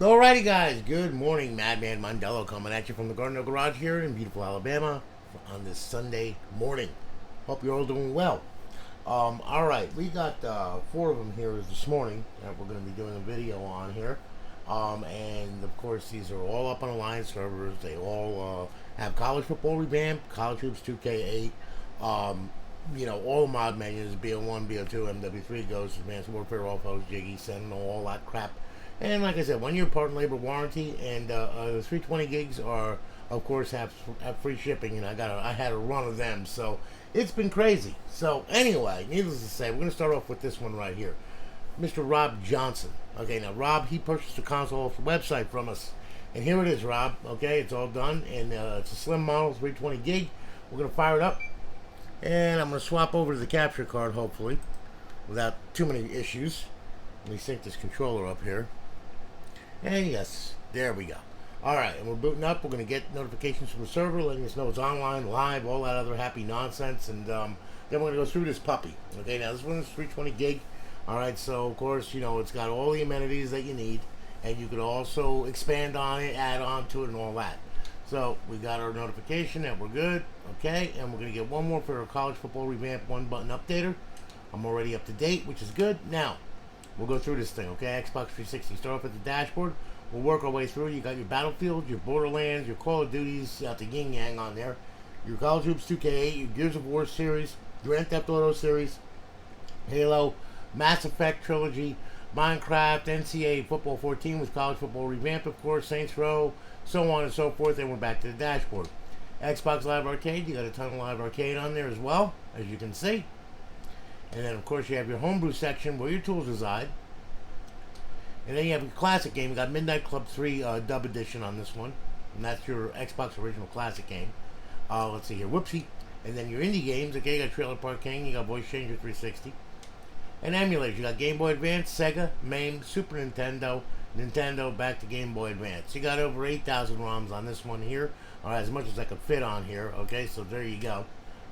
Alrighty, guys. Good morning, Madman Mondello coming at you from the Garden Garage here in beautiful Alabama on this Sunday morning. Hope you're all doing well. All right, we got four of them here this morning that we're going to be doing a video on here. And of course, these are all up on Alliance servers. They all have college football revamp, college hoops 2K8. All mod menus, BO1, BO2, MW3, Ghost, Advanced Warfare, All Post, Jiggy, Sentinel, all that crap. And like I said, 1 year part and labor warranty, and the 320 gigs are, of course, have free shipping, and I had a run of them, so it's been crazy. So anyway, needless to say, we're gonna start off with this one right here, Mr. Rob Johnson. Okay, now Rob, he purchased a console off the website from us, and here it is, Rob. Okay, it's all done, and it's a slim model, 320 gig. We're gonna fire it up, and I'm gonna swap over to the capture card, hopefully, without too many issues. Let me sync this controller up here. And yes, there we go. Alright, and we're booting up. We're going to get notifications from the server letting us know it's online, live, all that other happy nonsense. And then we're going to go through this puppy. Okay, now this one is 320 gig. Alright, so of course, it's got all the amenities that you need. And you could also expand on it, add on to it, and all that. So we got our notification that we're good. Okay, and we're going to get one more for our college football revamp one button updater. I'm already up to date, which is good. Now, we'll go through this thing, okay? Xbox 360. Start off at the dashboard. We'll work our way through. You got your Battlefield, your Borderlands, your Call of Duties, got the yin yang on there. Your College Hoops 2K8, your Gears of War series, Grand Theft Auto series, Halo, Mass Effect trilogy, Minecraft, NCAA Football 14 with College Football Revamp, of course, Saints Row, so on and so forth. Then we're back to the dashboard. Xbox Live Arcade, you got a ton of Live Arcade on there as well, as you can see. And then, of course, you have your Homebrew section where your tools reside. And then you have your classic game. You got Midnight Club 3 Dub Edition on this one. And that's your Xbox original classic game. Let's see here. Whoopsie. And then your indie games. Okay, you got Trailer Park King. You got Voice Changer 360. And emulators. You got Game Boy Advance, Sega, MAME, Super Nintendo, Nintendo, back to Game Boy Advance. You got over 8,000 ROMs on this one here. Alright, as much as I could fit on here. Okay, so there you go.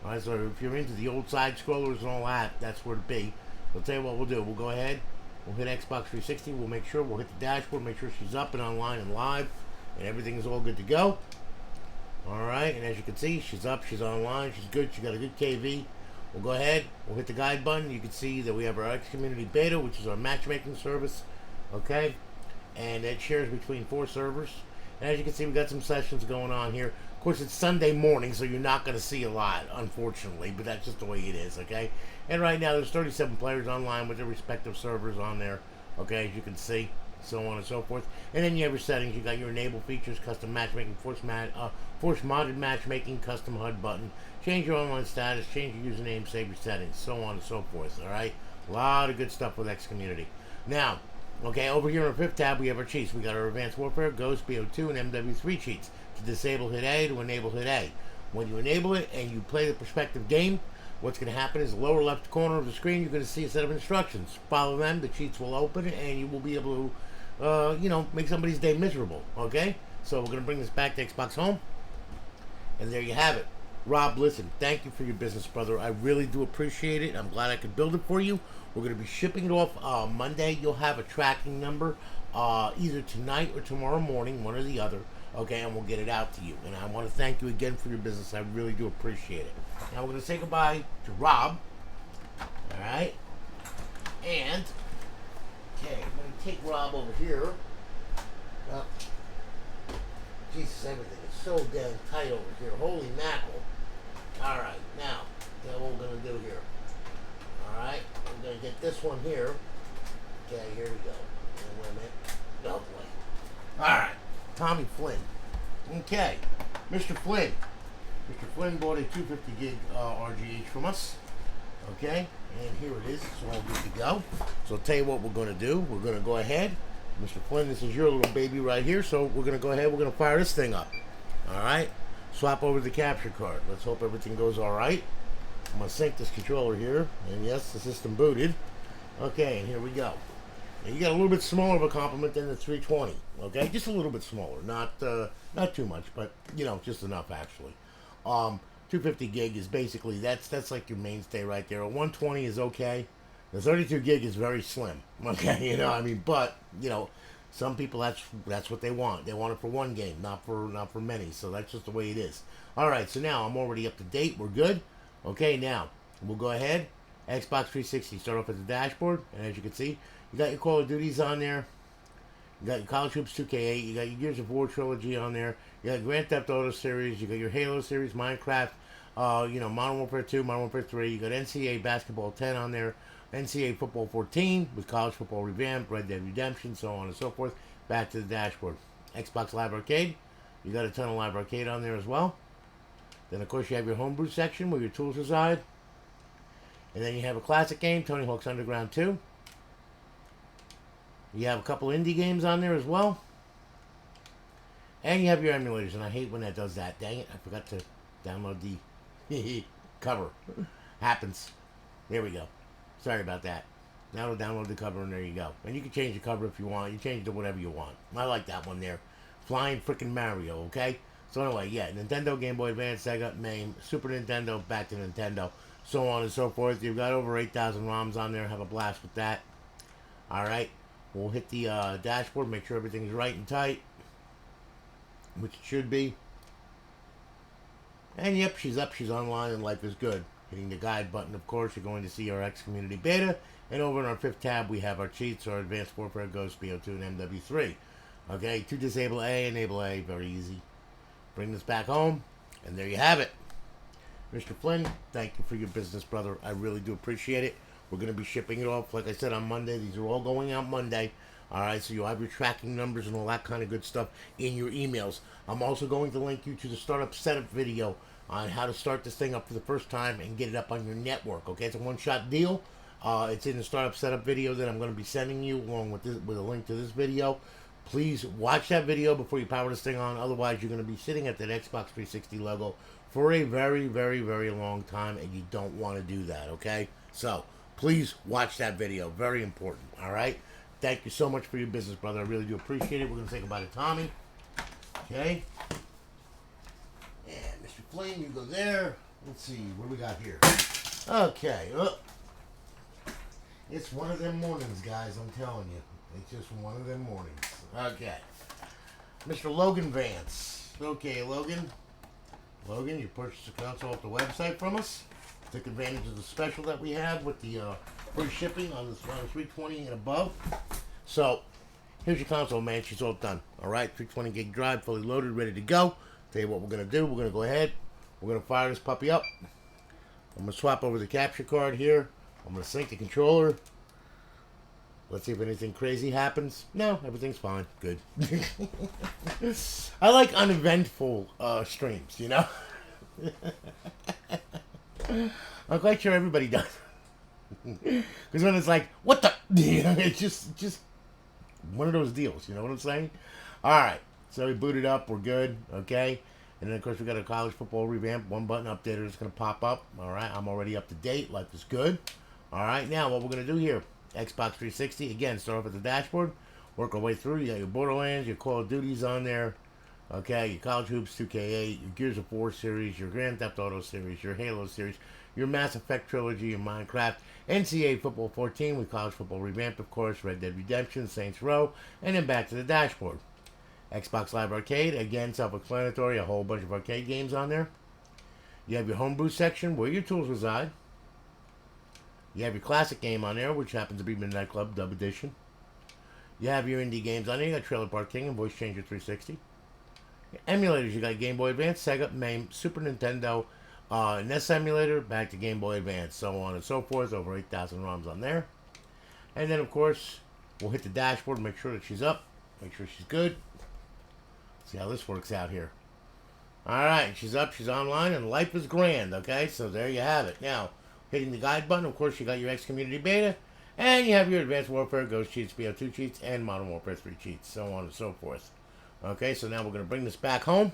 Alright, so if you're into the old side scrollers and all that, that's where to be. I'll tell you what we'll do. We'll go ahead. We'll hit Xbox 360. We'll make sure. We'll hit the dashboard. Make sure she's up and online and live. And everything is all good to go. Alright, and as you can see, she's up. She's online. She's good. She got a good KV. We'll go ahead. We'll hit the guide button. You can see that we have our X Community Beta, which is our matchmaking service. Okay. And it shares between 4 servers. And as you can see, we got some sessions going on here. Of course, it's Sunday morning, so you're not going to see a lot, unfortunately, but that's just the way it is, okay? And right now, there's 37 players online with their respective servers on there, okay, as you can see, so on and so forth. And then you have your settings. You got your enable features, custom matchmaking, force modded matchmaking, custom HUD button, change your online status, change your username, save your settings, so on and so forth, all right? A lot of good stuff with X Community. Now, okay, over here on the 5th tab, we have our cheats. We got our Advanced Warfare, Ghost, BO2, and MW3 cheats. To disable, hit A. To enable, hit A. When you enable it and you play the prospective game, what's going to happen is the lower left corner of the screen, you're going to see a set of instructions. Follow them, the cheats will open, and you will be able to, make somebody's day miserable, okay? So we're going to bring this back to Xbox Home, and there you have it. Rob, listen, thank you for your business, brother. I really do appreciate it. I'm glad I could build it for you. We're going to be shipping it off Monday. You'll have a tracking number either tonight or tomorrow morning, one or the other. Okay, and we'll get it out to you. And I want to thank you again for your business. I really do appreciate it. Now we're going to say goodbye to Rob. All right. And, okay, I'm going to take Rob over here. Well, Jesus, everything is so damn tight over here. Holy mackerel. All right, now, what we're going to do here. All right, we're going to get this one here. Okay, here we go. Wait a minute. Oh, boy. All right. Tommy Flynn. Okay, Mr. Flynn. Mr. Flynn bought a 250 gig RGH from us. Okay, and here it is. It's all good to go. So I'll tell you what we're going to do. We're going to go ahead. Mr. Flynn, this is your little baby right here. So we're going to go ahead. We're going to fire this thing up. All right. Swap over the capture card. Let's hope everything goes all right. I'm going to sync this controller here. And yes, the system booted. Okay, and here we go. Now you got a little bit smaller of a complement than the 320, okay? Just a little bit smaller, not too much, but just enough actually. 250 gig is basically that's like your mainstay right there. A 120 is okay. The 32 gig is very slim, okay? But Some people that's what they want. They want it for one game, not for many. So that's just the way it is. All right, so now I'm already up to date. We're good. Okay, now we'll go ahead. Xbox 360. Start off at the dashboard, and as you can see, you got your Call of Duties on there. You got your College Hoops 2K8. You got your Gears of War trilogy on there. You got Grand Theft Auto series. You got your Halo series, Minecraft. Modern Warfare 2, Modern Warfare 3. You got NCAA Basketball 10 on there. NCAA Football 14 with College Football Revamped, Red Dead Redemption, so on and so forth. Back to the dashboard. Xbox Live Arcade. You got a ton of Live Arcade on there as well. Then, of course, you have your Homebrew section where your tools reside. And then you have a classic game, Tony Hawk's Underground 2. You have a couple indie games on there as well. And you have your emulators, and I hate when that does that. Dang it, I forgot to download the cover. Happens. There we go. Sorry about that. Now it'll download the cover, and there you go. And you can change the cover if you want. You change it to whatever you want. I like that one there. Flying frickin' Mario, okay? So anyway, yeah, Nintendo, Game Boy Advance, Sega, MAME, Super Nintendo, back to Nintendo, so on and so forth. You've got over 8,000 ROMs on there. Have a blast with that. Alright. We'll hit the dashboard, make sure everything's right and tight, which it should be. And yep, she's up, she's online, and life is good. Hitting the guide button, of course, you're going to see our X Community Beta. And over in our fifth tab, we have our cheats, our Advanced Warfare, Ghost, BO2, and MW3. Okay, to disable A, enable A, very easy. Bring this back home, and there you have it. Mr. Flynn, thank you for your business, brother. I really do appreciate it. We're going to be shipping it off, like I said, on Monday. These are all going out Monday. Alright, so you'll have your tracking numbers and all that kind of good stuff in your emails. I'm also going to link you to the startup setup video on how to start this thing up for the first time and get it up on your network. Okay, it's a one-shot deal. It's in the startup setup video that I'm going to be sending you along with a link to this video. Please watch that video before you power this thing on. Otherwise, you're going to be sitting at that Xbox 360 logo for a very, very, very long time, and you don't want to do that, okay? So, please watch that video. Very important, all right? Thank you so much for your business, brother. I really do appreciate it. We're going to say goodbye to Tommy. Okay? And Mr. Flynn, you go there. Let's see, what do we got here? Okay. It's one of them mornings, guys. I'm telling you. It's just one of them mornings. Okay. Mr. Logan Vance. Okay, Logan. Logan, you purchased a console off the website from us. Took advantage of the special that we have with the free shipping on this around 320 and above. So, here's your console, man. She's all done. Alright, 320 gig drive, fully loaded, ready to go. Tell you what we're going to do. We're going to go ahead. We're going to fire this puppy up. I'm going to swap over the capture card here. I'm going to sync the controller. Let's see if anything crazy happens. No, everything's fine. Good. I like uneventful streams, you know? I'm quite sure everybody does. Because when it's like, what the? It's just one of those deals, you know what I'm saying? Alright, so we booted up. We're good, okay? And then, of course, we got a college football revamp. One button updater is going to pop up. Alright, I'm already up to date. Life is good. Alright, now what we're going to do here. Xbox 360, again, start off at the dashboard, work our way through. You got your Borderlands, your Call of Duties on there, okay, your College Hoops 2K8, your Gears of War series, your Grand Theft Auto series, your Halo series, your Mass Effect trilogy, your Minecraft, NCAA Football 14 with College Football Revamped, of course, Red Dead Redemption, Saints Row, and then back to the dashboard. Xbox Live Arcade, again, self-explanatory, a whole bunch of arcade games on there. You have your Homebrew section where your tools reside. You have your classic game on there, which happens to be Midnight Club Dub Edition. You have your indie games on there. You got Trailer Park King and Voice Changer 360. Your emulators, you got Game Boy Advance, Sega, MAME, Super Nintendo, NES emulator, back to Game Boy Advance, so on and so forth. Over 8,000 ROMs on there. And then, of course, we'll hit the dashboard, make sure that she's up, make sure she's good. See how this works out here. Alright, she's up, she's online, and life is grand, okay? So there you have it. Now, hitting the guide button, of course, you got your X Community Beta, and you have your Advanced Warfare, Ghost cheats, BO2 cheats, and Modern Warfare 3 cheats, so on and so forth. Okay, so now we're going to bring this back home,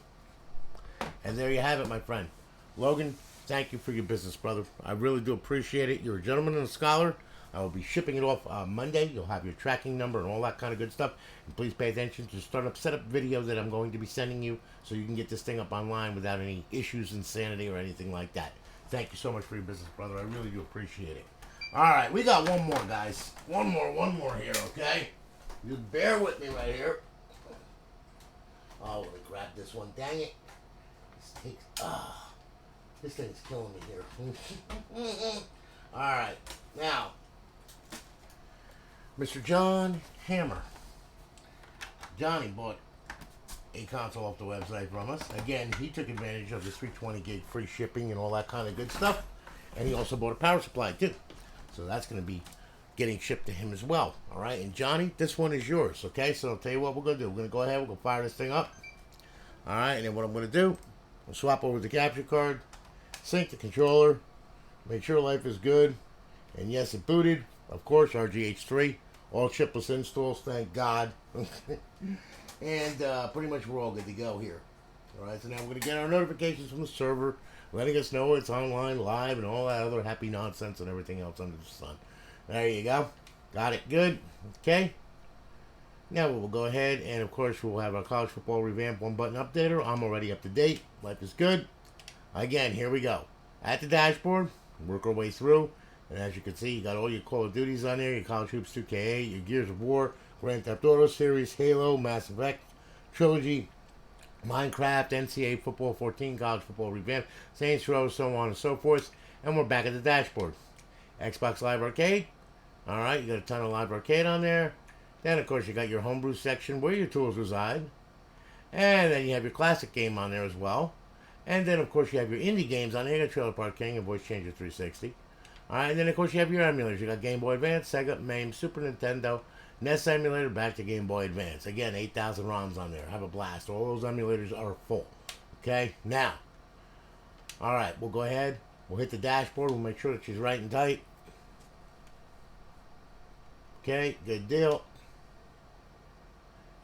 and there you have it, my friend. Logan, thank you for your business, brother. I really do appreciate it. You're a gentleman and a scholar. I will be shipping it off Monday. You'll have your tracking number and all that kind of good stuff. And please pay attention to the startup setup video that I'm going to be sending you so you can get this thing up online without any issues, insanity, or anything like that. Thank you so much for your business, brother. I really do appreciate it. All right, we got one more, guys. One more here, okay? Just bear with me right here. Oh, let me grab this one. Dang it. This thing's killing me here. Alright. Now, Mr. John Hammer. Johnny bought a console off the website from us. Again, he took advantage of the 320 gig free shipping and all that kind of good stuff. And he also bought a power supply too. So that's going to be getting shipped to him as well. Alright, and Johnny, this one is yours. Okay, so I'll tell you what we're going to do. We're going to go ahead, we're going to fire this thing up. Alright, and then what I'm going to do, we'll swap over the capture card, sync the controller, make sure life is good, and yes, it booted. Of course, RGH3, all chipless installs, thank God. And pretty much we're all good to go here. Alright, so now we're going to get our notifications from the server, letting us know it's online, live, and all that other happy nonsense and everything else under the sun. There you go. Got it good. Okay. Now we'll go ahead and, of course, we'll have our college football revamp one-button updater. I'm already up to date. Life is good. Again, here we go. At the dashboard, work our way through. And as you can see, you got all your Call of Duties on there, your College Hoops 2K8, your Gears of War, Grand Theft Auto series, Halo, Mass Effect, Trilogy, Minecraft, NCAA Football 14, College Football Revamp, Saints Row, so on and so forth. And we're back at the dashboard. Xbox Live Arcade. Alright, you got a ton of Live Arcade on there. Then, of course, you got your Homebrew section where your tools reside. And then you have your classic game on there as well. And then, of course, you have your indie games on there. You got Trailer Park King and Voice Changer 360. Alright, and then, of course, you have your emulators. You got Game Boy Advance, Sega, MAME, Super Nintendo, NES emulator, back to Game Boy Advance. Again, 8,000 ROMs on there. Have a blast. All those emulators are full. Okay, now. Alright, we'll go ahead. We'll hit the dashboard. We'll make sure that she's right and tight. Okay, good deal.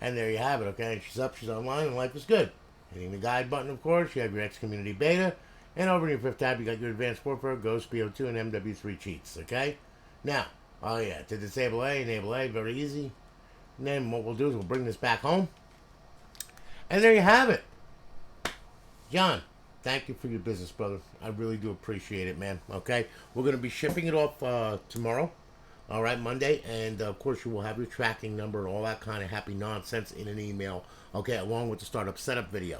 And there you have it, okay? She's up, she's online, and life is good. Hitting the guide button, of course. You have your X Community Beta. And over in your fifth tab, you got your Advanced Warfare, Ghost, BO2, and MW3 cheats, okay? Now, oh yeah, to disable A, enable A, very easy. And then what we'll do is we'll bring this back home. And there you have it. John, thank you for your business, brother. I really do appreciate it, man, okay? We're going to be shipping it off tomorrow. All right, Monday, and of course you will have your tracking number and all that kind of happy nonsense in an email, okay, along with the startup setup video.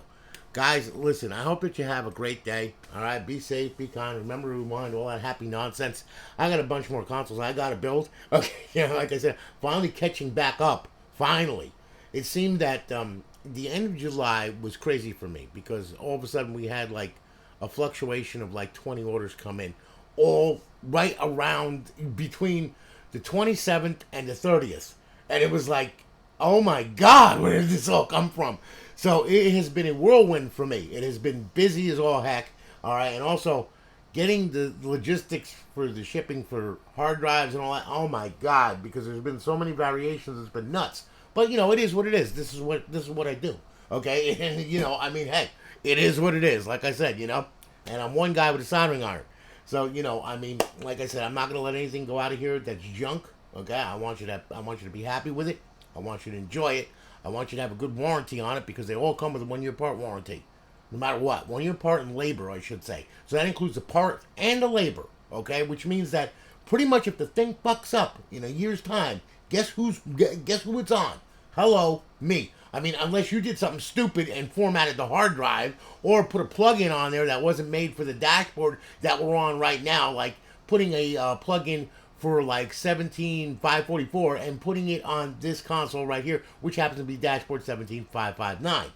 Guys, listen, I hope that you have a great day. All right, be safe, be kind. Remember to rewind all that happy nonsense. I got a bunch more consoles I got to build. Okay, you know, like I said, finally catching back up. Finally, it seemed that the end of July was crazy for me because all of a sudden we had like a fluctuation of like 20 orders come in, all right around between the 27th and the 30th. And it was like, oh my God, where did this all come from? So it has been a whirlwind for me. It has been busy as all heck. All right. And also getting the logistics for the shipping for hard drives and all that. Oh my God, because there's been so many variations. It's been nuts. But, you know, it is what it is. This is what I do. Okay. And, you know, I mean, hey, it is what it is. Like I said, you know, and I'm one guy with a soldering iron. So, you know, I mean, like I said, I'm not going to let anything go out of here that's junk, okay? I want you to be happy with it. I want you to enjoy it. I want you to have a good warranty on it because they all come with a 1-year part warranty. No matter what. 1-year part and labor, I should say. So that includes the part and the labor, okay? Which means that pretty much if the thing fucks up in a year's time, guess who it's on? Hello, me. I mean, unless you did something stupid and formatted the hard drive or put a plug-in on there that wasn't made for the dashboard that we're on right now, like putting a plug-in for like 17544 and putting it on this console right here, which happens to be dashboard 17559.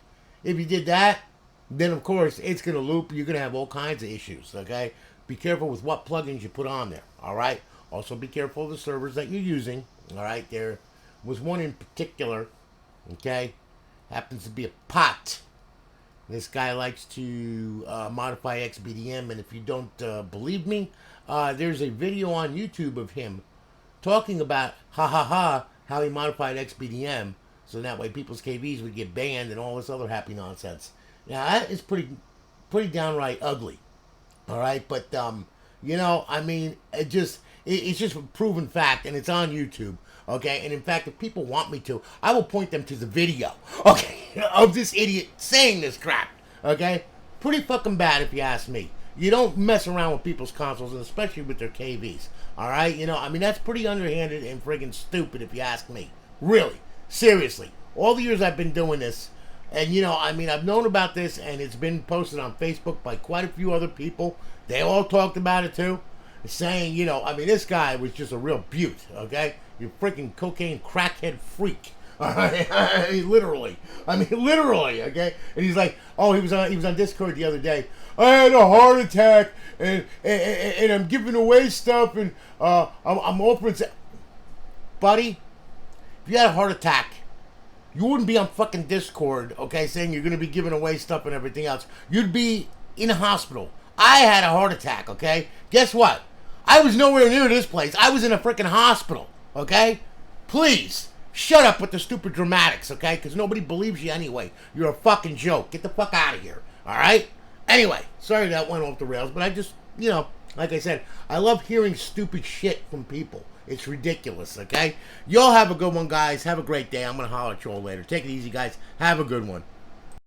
If you did that, then of course it's going to loop. You're going to have all kinds of issues, okay? Be careful with what plugins you put on there, all right? Also be careful of the servers that you're using, all right? There was one in particular, okay? Happens to be a pot. This guy likes to modify XBDM, and if you don't believe me, there's a video on YouTube of him talking about how he modified XBDM so that way people's KVs would get banned and all this other happy nonsense. Now that is pretty downright ugly. All right, but you know, I mean, it's just a proven fact, and it's on YouTube. Okay, and in fact, if people want me to, I will point them to the video, okay, of this idiot saying this crap, okay? Pretty fucking bad if you ask me. You don't mess around with people's consoles, and especially with their KVs, all right? You know, I mean, that's pretty underhanded and friggin' stupid if you ask me. Really. Seriously, all the years I've been doing this, and I mean, I've known about this, and it's been posted on Facebook by quite a few other people. They all talked about it too, saying, I mean, this guy was just a real beaut, okay? You freaking cocaine crackhead freak. All right, literally. I mean, literally. Okay, and he's like, oh, he was on Discord the other day. I had a heart attack, and I'm giving away stuff, and I'm offering. Buddy, if you had a heart attack, you wouldn't be on fucking Discord, okay, saying you're gonna be giving away stuff and everything else. You'd be in a hospital. I had a heart attack, okay? Guess what? I was nowhere near this place. I was in a freaking hospital, okay? Please. Shut up with the stupid dramatics, okay? Because nobody believes you anyway. You're a fucking joke. Get the fuck out of here, all right? Anyway, sorry that went off the rails, but I just, like I said, I love hearing stupid shit from people. It's ridiculous, okay? Y'all have a good one, guys. Have a great day. I'm going to holler at you all later. Take it easy, guys. Have a good one.